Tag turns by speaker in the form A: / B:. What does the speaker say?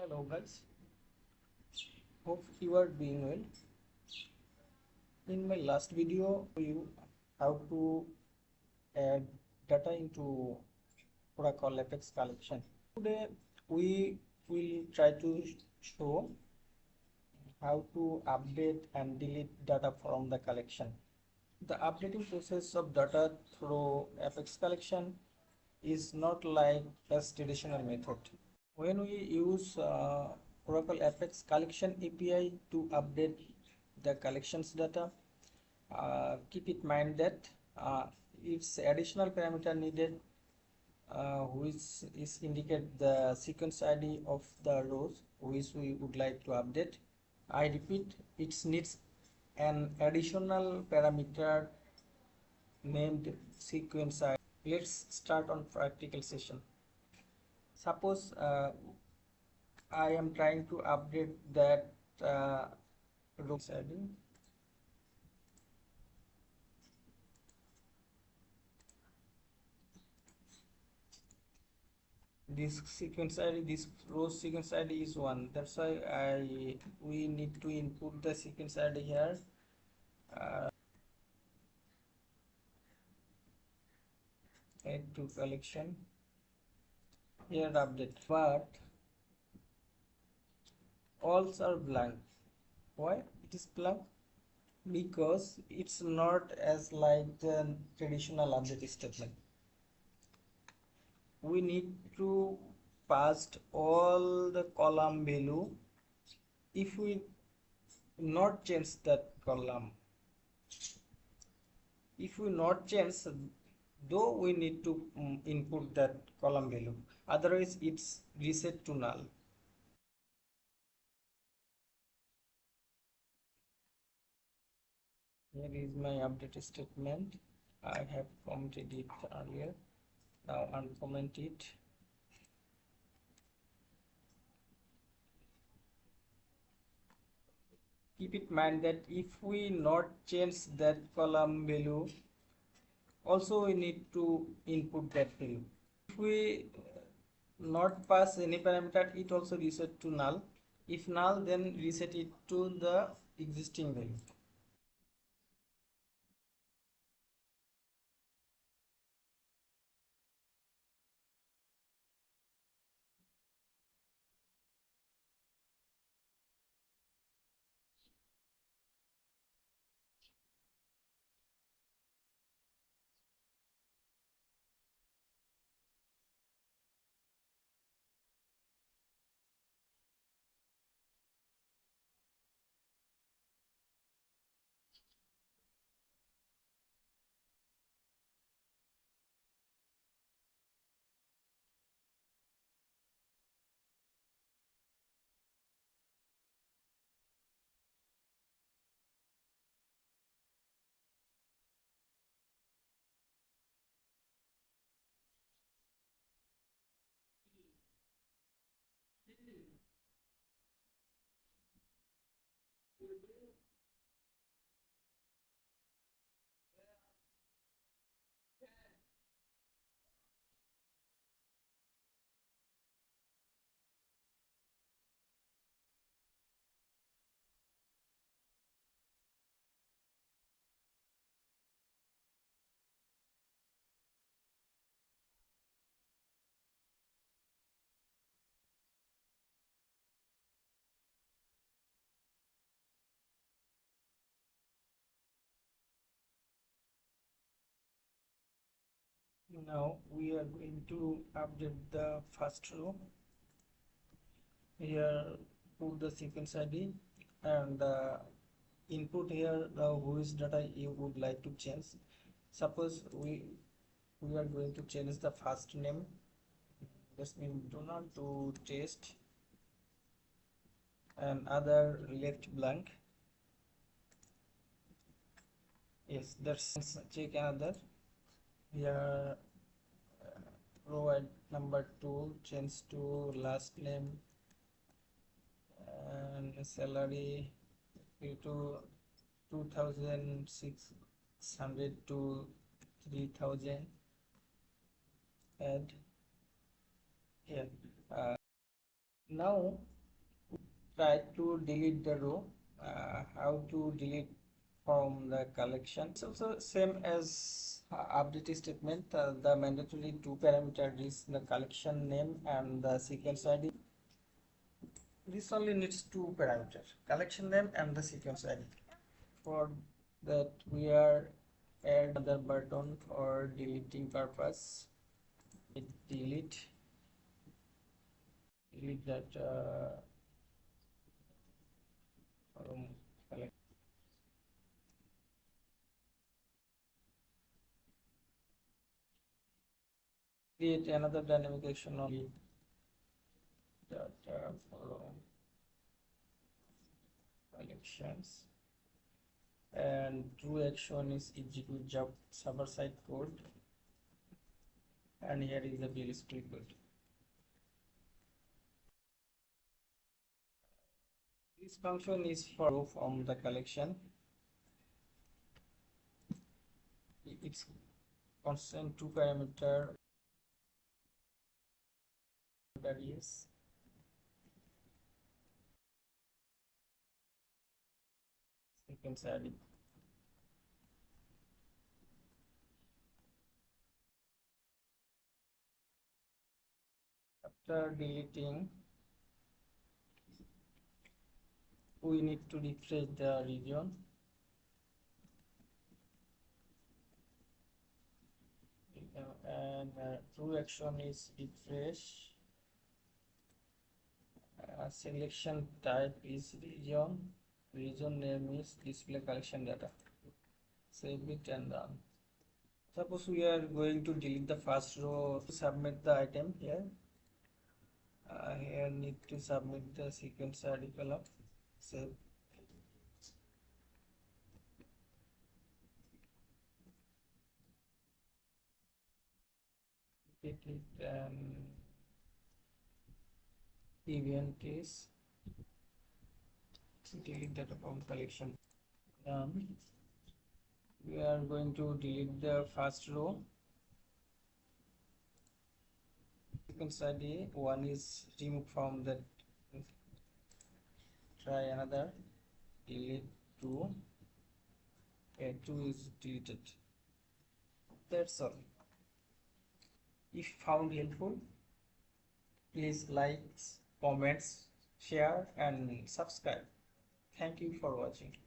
A: Hello guys, hope you are doing well. In my last video, you how to add data into Oracle Apex collection. Today we will try to show how to update and delete data from the collection. The updating process of data through Apex collection is not like a traditional method. When we use Oracle Apex collection API to update the collections data, keep in mind that it's additional parameter needed, which is indicate the sequence ID of the rows which we would like to update. I repeat, it needs an additional parameter named sequence ID. Let's start on practical session. Suppose I am trying to update that row ID. This sequence ID, this row sequence ID is 1. That's why we need to input the sequence ID here. Add to collection. Here update, but alls are blank. Why it is blank? Because it's not as like the traditional update statement. We need to pass all the column value. If we not change that column, if we not change, though we need to input that column value, otherwise it's reset to null. Here is my update statement. I have commented it earlier. Now uncomment it. Keep in mind that if we not change that column value, also we need to input that value. If we not pass any parameter, it also reset to null. If null, then reset it to the existing value. Now we are going to update the first row. Here put the sequence ID and input here the whose data you would like to change. Suppose we are going to change the first name. This means Donald to test and other left blank. Yes, that's check another. Here row at number 2 change to last name and salary to 2600 to 3000. Add here. Now try to delete the row. How to delete from the collection? It's also same as update statement. The mandatory two parameter is the collection name and the sequence ID. This only needs two parameters, collection name and the sequence ID. For that we are add another button for deleting purpose. Delete that from collection. Create another dynamic action on data from collections, and true action is execute job server side code, and here is the bill split code. This function is for row from the collection. It's constant two parameter varies. Sequence ID. After deleting, we need to refresh the region. And true action is refresh. Selection type is region. Region name is display collection data. Save it and run. Suppose we are going to delete the first row to submit the item here. Here need to submit the sequence ID column. Save. It and event is delete data from collection. We are going to delete the first row. Sequence ID 1 is removed from that. Try another. Delete 2. 2 is deleted. That's all. If found helpful, please like, comments, share and subscribe. Thank you for watching.